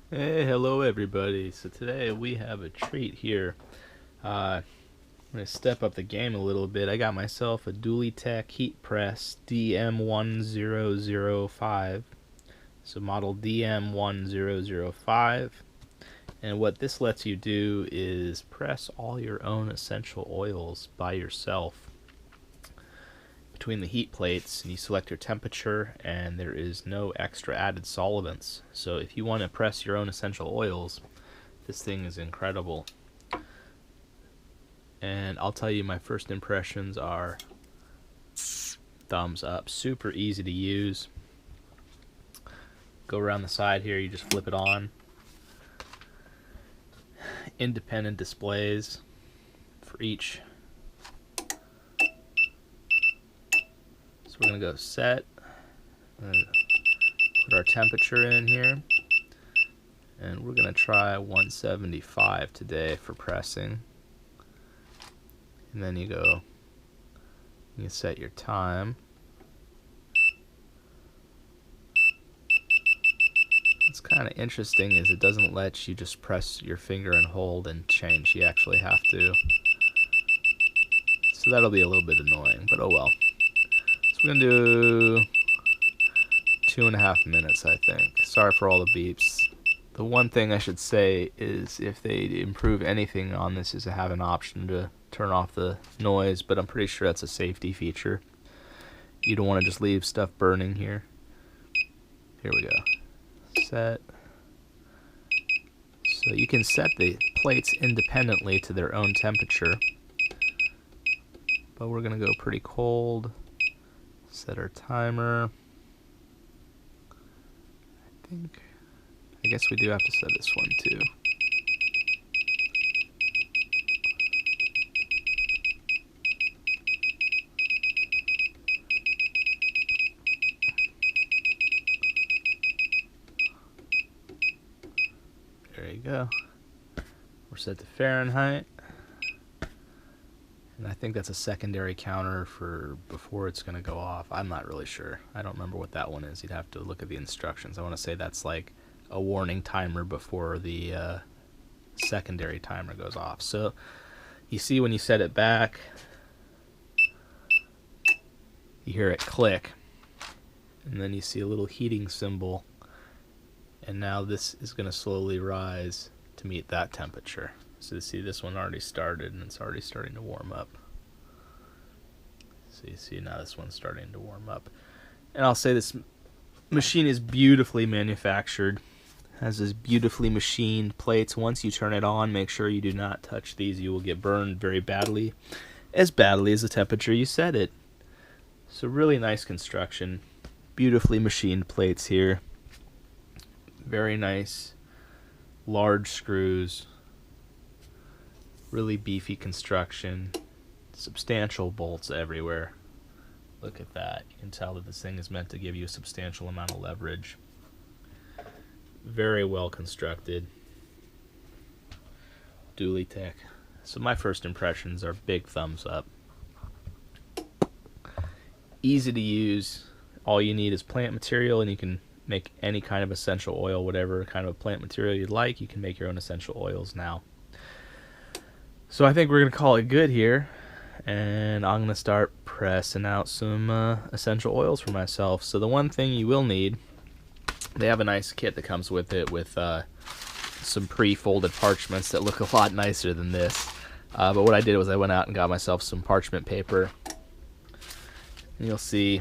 Hey, hello everybody. So today we have a treat here. I'm going to step up the game a little bit. I got myself a Dulytek heat press DM1005. So model DM1005. And what this lets you do is press all your own essential oils by yourself between the heat plates, and you select your temperature, and there is no extra added solvents. So if you want to press your own essential oils, this thing is incredible. And I'll tell you, my first impressions are thumbs up. Super easy to use. Go around the side here, you just flip it on. Independent displays for each. So we're going to go set. Put our temperature in here. And we're going to try 175 today for pressing. And then you set your time. What's kind of interesting is it doesn't let you just press your finger and hold and change. You actually have to. So that'll be a little bit annoying, but oh well. So we're going to do 2.5 minutes, I think. Sorry for all the beeps. The one thing I should say is if they improve anything on this is to have an option to turn off the noise, but I'm pretty sure that's a safety feature. You don't want to just leave stuff burning here. Here we go. Set. So you can set the plates independently to their own temperature, but we're going to go pretty cold. Set our timer. I guess we do have to set this one too. There you go. We're set to Fahrenheit. And I think that's a secondary counter for before it's going to go off. I'm not really sure. I don't remember what that one is. You'd have to look at the instructions. I want to say that's like a warning timer before the secondary timer goes off. So you see when you set it back, you hear it click. And then you see a little heating symbol. And now this is going to slowly rise to meet that temperature. So you see this one already started and it's already starting to warm up. So you see now this one's starting to warm up. And I'll say this machine is beautifully manufactured. Has this beautifully machined plates. Once you turn it on, make sure you do not touch these. You will get burned very badly. As badly as the temperature you set it. So really nice construction. Beautifully machined plates here. Very nice. Large screws. Really beefy construction. Substantial bolts everywhere. Look at that. You can tell that this thing is meant to give you a substantial amount of leverage. Very well constructed. Dulytek. So my first impressions are big thumbs up. Easy to use. All you need is plant material, and you can make any kind of essential oil, whatever kind of plant material you'd like. You can make your own essential oils now. So I think we're going to call it good here, and I'm going to start pressing out some essential oils for myself. So the one thing you will need, they have a nice kit that comes with it with some pre-folded parchments that look a lot nicer than this. But what I did was I went out and got myself some parchment paper. And you'll see,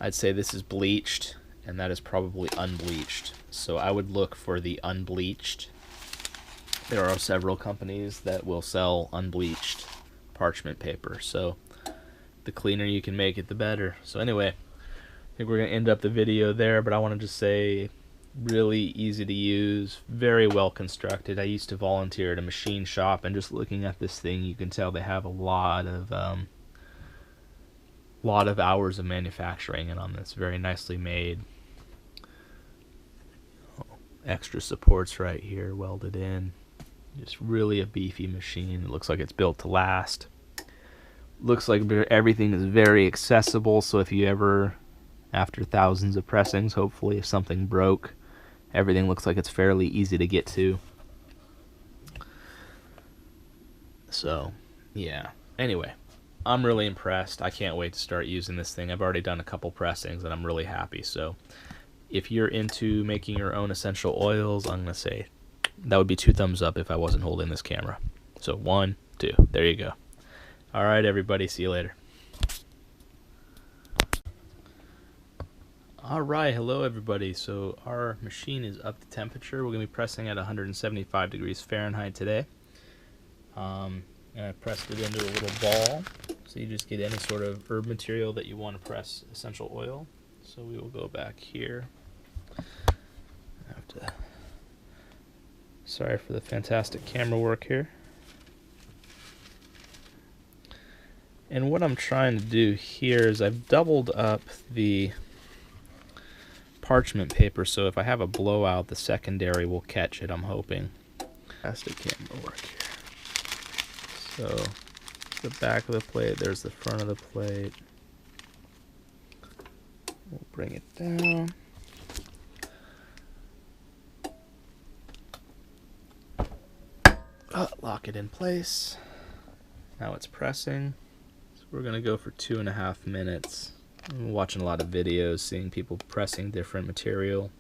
I'd say this is bleached, and that is probably unbleached. So I would look for the unbleached. There are several companies that will sell unbleached parchment paper, so the cleaner you can make it, the better. So anyway, I think we're going to end up the video there, but I want to just say really easy to use, very well constructed. I used to volunteer at a machine shop, and just looking at this thing, you can tell they have a lot of hours of manufacturing in on this. Very nicely made. Extra supports right here welded in. Just really a beefy machine. It looks like it's built to last. Looks like everything is very accessible, so if you ever, after thousands of pressings, hopefully if something broke, Everything looks like it's fairly easy to get to. So, yeah. Anyway, I'm really impressed. I can't wait to start using this thing. I've already done a couple pressings and I'm really happy. So, if you're into making your own essential oils, I'm going to say that would be 2 thumbs up if I wasn't holding this camera. So 1, 2. There you go. All right, everybody. See you later. All right. Hello, everybody. So our machine is up to temperature. We're going to be pressing at 175 degrees Fahrenheit today. And I pressed it into a little ball. So you just get any sort of herb material that you want to press essential oil. So we will go back here. I have to... Sorry for the fantastic camera work here. And what I'm trying to do here is I've doubled up the parchment paper, so if I have a blowout, the secondary will catch it, I'm hoping. Fantastic camera work here. So, the back of the plate, there's the front of the plate. We'll bring it down. Lock it in place. Now it's pressing. So we're going to go for 2.5 minutes. I'm watching a lot of videos, seeing people pressing different material,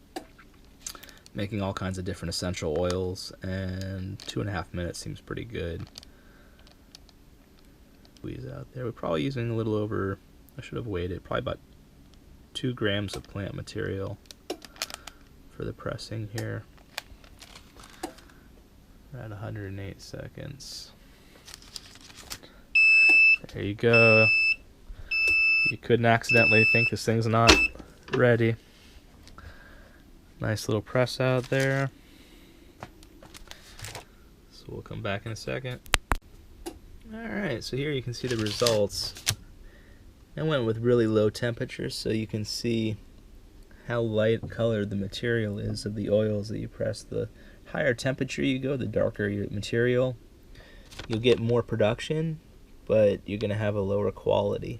making all kinds of different essential oils, and 2.5 minutes seems pretty good. Squeeze out there. We're probably using a little over, I should have weighed it, probably about 2 grams of plant material for the pressing here. We're at 108 seconds. There you go. You couldn't accidentally think this thing's not ready. Nice little press out there. So we'll come back in a second. Alright, so here you can see the results. I went with really low temperatures so you can see how light colored the material is of the oils that you press. The higher temperature you go, the darker your material. You'll get more production, but you're going to have a lower quality.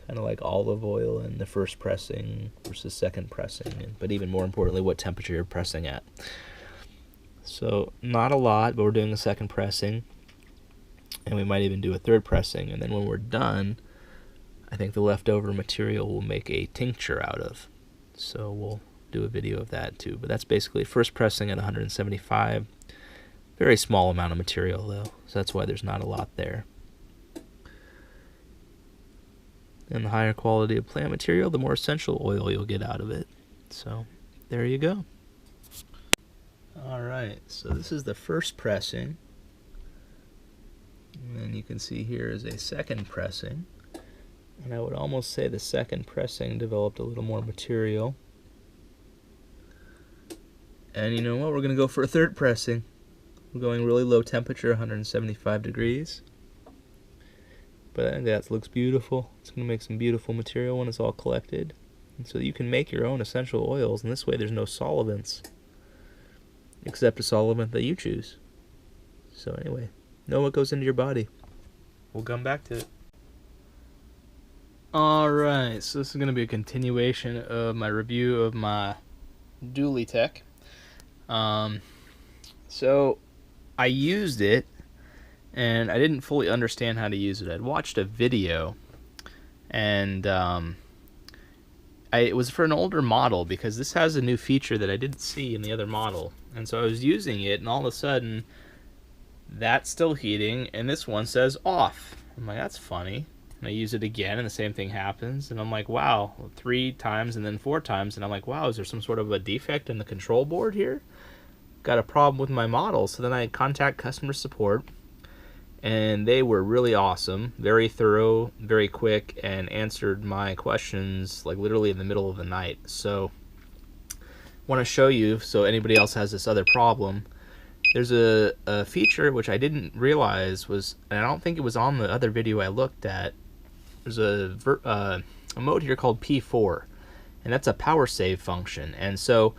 Kind of like olive oil in the first pressing versus second pressing, but even more importantly, what temperature you're pressing at. So not a lot, but we're doing a second pressing, and we might even do a third pressing, and then when we're done, I think the leftover material we'll make a tincture out of. So we'll do a video of that too, but that's basically first pressing at 175. Very small amount of material though, so that's why there's not a lot there. And the higher quality of plant material, the more essential oil you'll get out of it. So there you go. Alright, so this is the first pressing. And then you can see here is a second pressing. And I would almost say the second pressing developed a little more material. And you know what? We're going to go for a third pressing. We're going really low temperature, 175 degrees. But I think that looks beautiful. It's going to make some beautiful material when it's all collected. And so you can make your own essential oils, and this way there's no solvents. Except a solvent that you choose. So anyway, know what goes into your body. We'll come back to it. Alright, so this is going to be a continuation of my review of my Dulytek. So I used it, and I didn't fully understand how to use it. I'd watched a video, and it was for an older model, because this has a new feature that I didn't see in the other model. And so I was using it, and all of a sudden, that's still heating, and this one says off. I'm like, that's funny. And I use it again, and the same thing happens. And I'm like, wow, 3 times and then 4 times. And I'm like, wow, is there some sort of a defect in the control board here? Got a problem with my model. So then I contact customer support, and they were really awesome, very thorough, very quick, and answered my questions like literally in the middle of the night. So I want to show you, so anybody else has this other problem. There's a feature which I didn't realize was, and I don't think it was on the other video I looked at. There's a mode here called P4, and that's a power save function. And so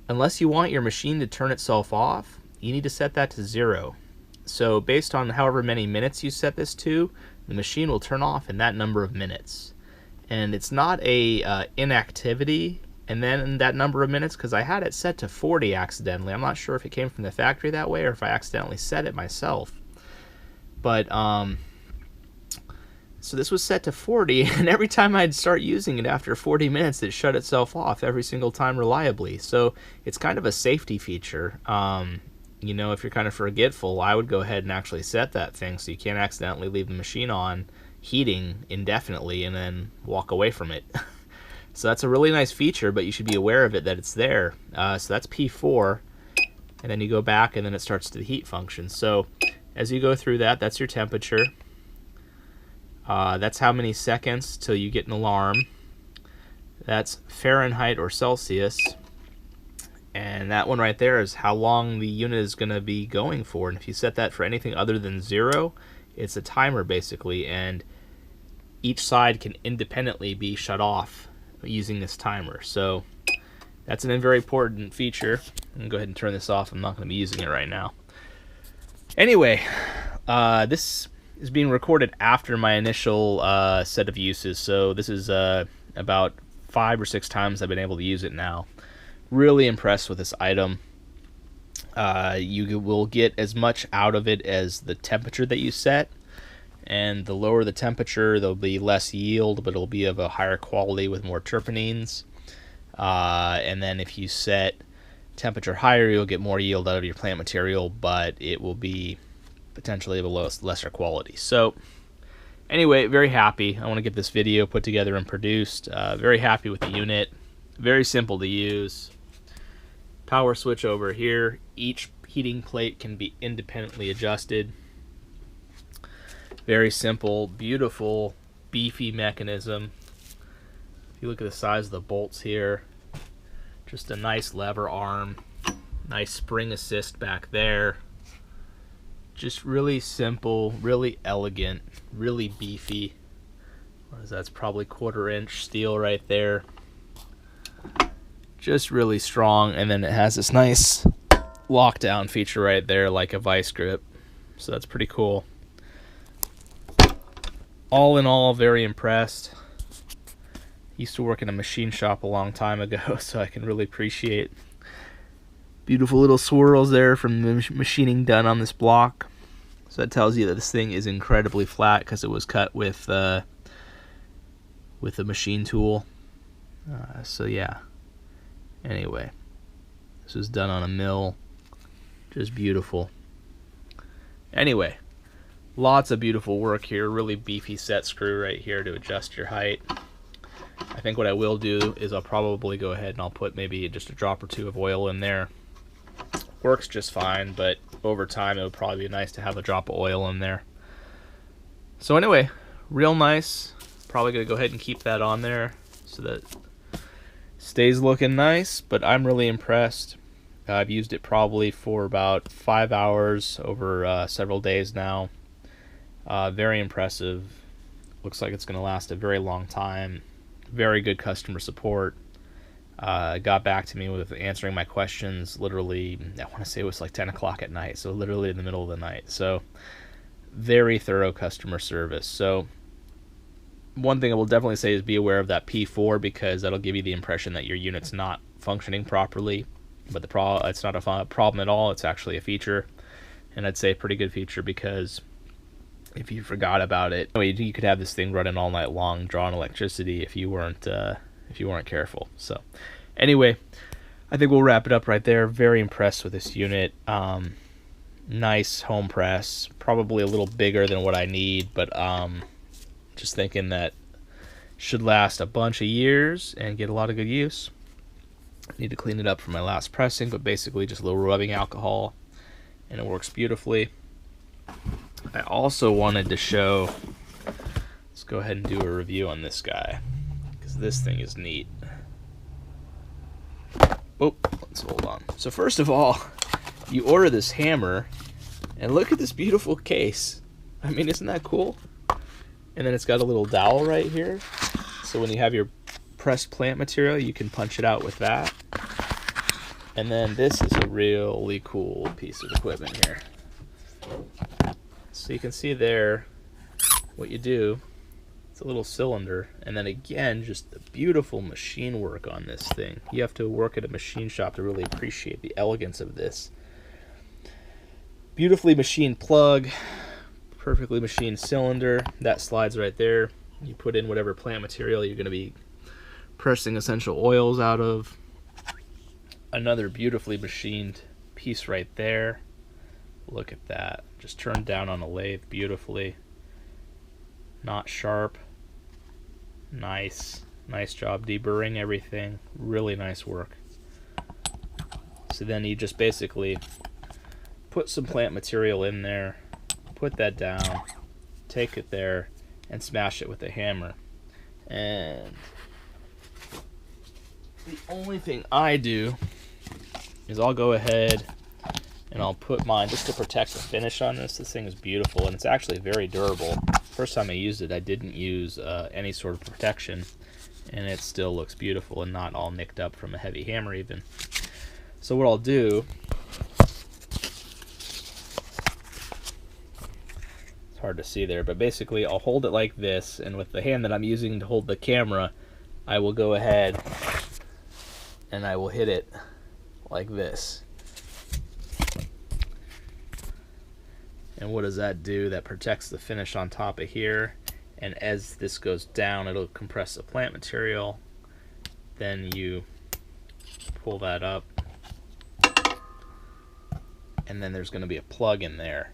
unless you want your machine to turn itself off, you need to set that to 0. So based on however many minutes you set this to, the machine will turn off in that number of minutes. And it's not a inactivity, and then that number of minutes, because I had it set to 40 accidentally. I'm not sure if it came from the factory that way or if I accidentally set it myself. But so this was set to 40, and every time I'd start using it after 40 minutes, it shut itself off every single time reliably. So it's kind of a safety feature. You know, if you're kind of forgetful, I would go ahead and actually set that thing so you can't accidentally leave the machine on heating indefinitely and then walk away from it. So that's a really nice feature, but you should be aware of it, that it's there. So that's P4, and then you go back and then it starts to the heat function. So as you go through that, that's your temperature. That's how many seconds till you get an alarm. That's Fahrenheit or Celsius. And that one right there is how long the unit is going to be going for. And if you set that for anything other than 0, it's a timer basically, and each side can independently be shut off using this timer. So that's a very important feature. I'm going to go ahead and turn this off. I'm not going to be using it right now. Anyway, this is being recorded after my initial set of uses. So this is about 5 or 6 times I've been able to use it now. Really impressed with this item. You will get as much out of it as the temperature that you set, and the lower the temperature, there'll be less yield, but it'll be of a higher quality with more terpenes. And then if you set temperature higher, you'll get more yield out of your plant material, but it will be potentially of a lesser quality. So anyway, very happy. I want to get this video put together and produced. Very happy with the unit. Very simple to use. Power switch over here. Each heating plate can be independently adjusted. Very simple, beautiful, beefy mechanism. If you look at the size of the bolts here, just a nice lever arm, nice spring assist back there. Just really simple, really elegant, really beefy. What is that? It's probably 1/4 inch steel right there. Just really strong, and then it has this nice lockdown feature right there, like a vice grip. So that's pretty cool. All in all, very impressed. Used to work in a machine shop a long time ago, so I can really appreciate beautiful little swirls there from the machining done on this block. So that tells you that this thing is incredibly flat because it was cut with a machine tool. So yeah. Anyway, this was done on a mill. Just beautiful. Anyway, lots of beautiful work here. Really beefy set screw right here to adjust your height. I think what I will do is I'll probably go ahead and I'll put maybe just a drop or 2 of oil in there. Works just fine, but over time it would probably be nice to have a drop of oil in there. So anyway, real nice. Probably going to go ahead and keep that on there so that stays looking nice, but I'm really impressed. I've used it probably for about 5 hours over several days now. Very impressive. Looks like it's going to last a very long time. Very good customer support. Got back to me with answering my questions literally, I want to say it was like 10 o'clock at night, so literally in the middle of the night. So very thorough customer service. So one thing I will definitely say is be aware of that P4, because that'll give you the impression that your unit's not functioning properly. But it's not a problem at all. It's actually a feature, and I'd say a pretty good feature, because if you forgot about it, you could have this thing running all night long, drawing electricity if you weren't careful. So anyway, I think we'll wrap it up right there. Very impressed with this unit. Nice home press, probably a little bigger than what I need, but just thinking that should last a bunch of years and get a lot of good use. Need to clean it up for my last pressing, but basically just a little rubbing alcohol, and it works beautifully. I also wanted to show, let's go ahead and do a review on this guy, because this thing is neat. Oh, let's hold on. So first of all, you order this hammer, and look at this beautiful case. I mean, isn't that cool? And then it's got a little dowel right here, so when you have your pressed plant material, you can punch it out with that. And then this is a really cool piece of equipment here. So you can see there what you do. It's a little cylinder. And then again, just the beautiful machine work on this thing. You have to work at a machine shop to really appreciate the elegance of this. Beautifully machined plug, perfectly machined cylinder. That slides right there. You put in whatever plant material you're going to be pressing essential oils out of. Another beautifully machined piece right there. Look at that. Just turned down on a lathe beautifully. Not sharp. Nice. Nice job deburring everything. Really nice work. So then you just basically put some plant material in there, put that down, take it there, and smash it with a hammer. And the only thing I do is I'll go ahead and I'll put mine just to protect the finish on this. This thing is beautiful, and it's actually very durable. First time I used it, I didn't use any sort of protection, and it still looks beautiful and not all nicked up from a heavy hammer even. So what I'll do, it's hard to see there, but basically I'll hold it like this, and with the hand that I'm using to hold the camera, I will go ahead and I will hit it like this. And what does that do? That protects the finish on top of here, and as this goes down, it'll compress the plant material. Then you pull that up, and then there's going to be a plug in there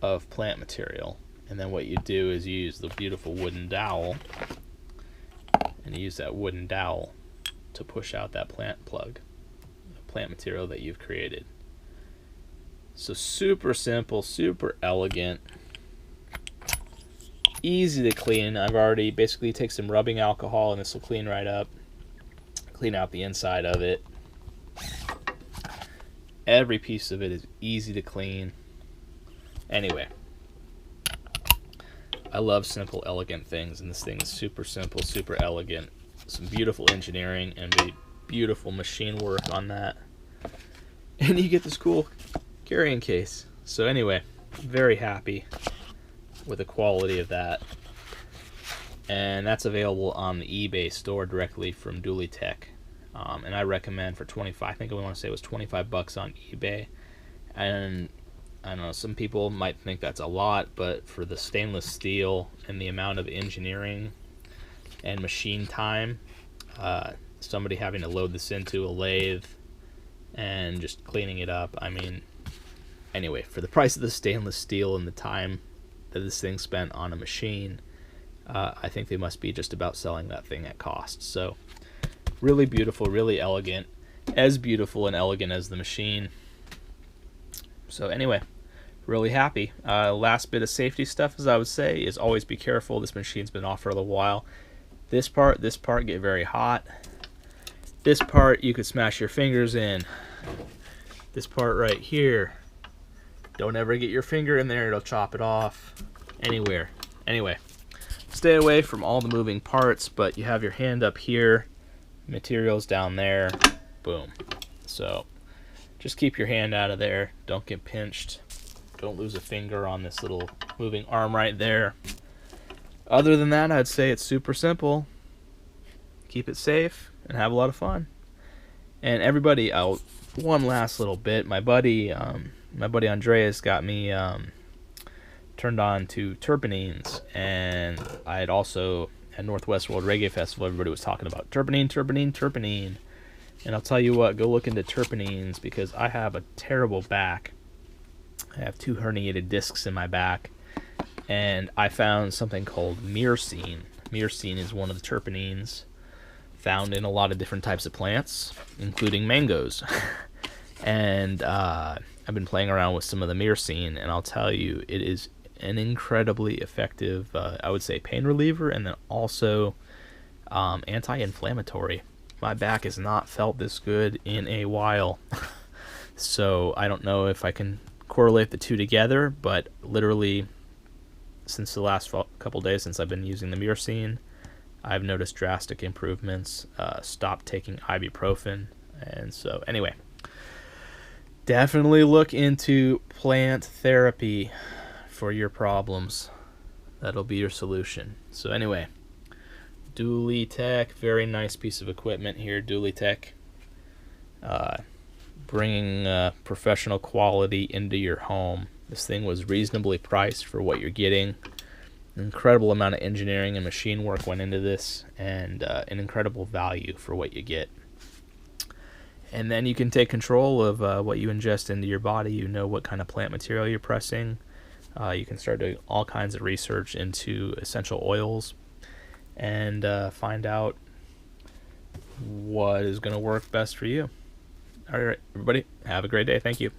of plant material. And then what you do is you use the beautiful wooden dowel, and you use that wooden dowel to push out that plant plug, the plant material that you've created. So super simple, super elegant, easy to clean. I've already basically take some rubbing alcohol and this will clean right up, clean out the inside of it. Every piece of it is easy to clean. Anyway, I love simple, elegant things, and this thing is super simple, super elegant. Some beautiful engineering and beautiful machine work on that. And you get this cool carrying case. So anyway, very happy with the quality of that. And that's available on the eBay store directly from Dulytek. And I recommend for 25, I think I want to say it was 25 bucks on eBay. And I don't know, some people might think that's a lot, but for the stainless steel and the amount of engineering and machine time, somebody having to load this into a lathe and just cleaning it up, I mean, anyway, for the price of the stainless steel and the time that this thing spent on a machine, I think they must be just about selling that thing at cost. So really beautiful, really elegant, as beautiful and elegant as the machine. So anyway, really happy. Last bit of safety stuff, as I would say, is always be careful. This machine's been off for a little while. This part get very hot. This part you could smash your fingers in. This part right here, don't ever get your finger in there, it'll chop it off anywhere. Anyway, stay away from all the moving parts, but you have your hand up here, materials down there, boom. So just keep your hand out of there, don't get pinched, don't lose a finger on this little moving arm right there. Other than that, I'd say it's super simple. Keep it safe and have a lot of fun. And everybody, one last little bit, my buddy Andreas got me turned on to terpenes, and I had also at Northwest World Reggae Festival, everybody was talking about terpene. And I'll tell you what, go look into terpenes, because I have a terrible back. I have 2 herniated discs in my back, and I found something called Myrcene. Myrcene is one of the terpenes found in a lot of different types of plants, including mangoes. And I've been playing around with some of the Myrcene, and I'll tell you, it is an incredibly effective, I would say, pain reliever, and then also anti-inflammatory. My back has not felt this good in a while. So I don't know if I can correlate the two together, but literally since the last couple days since I've been using the Myrcene, I've noticed drastic improvements. Stopped taking ibuprofen, and so anyway, definitely look into plant therapy for your problems. That'll be your solution. So anyway, Dulytek, very nice piece of equipment here. Dulytek, bringing professional quality into your home. This thing was reasonably priced for what you're getting. An incredible amount of engineering and machine work went into this, and an incredible value for what you get. And then you can take control of what you ingest into your body. You know what kind of plant material you're pressing. You can start doing all kinds of research into essential oils and find out what is going to work best for you. All right, everybody, have a great day. Thank you.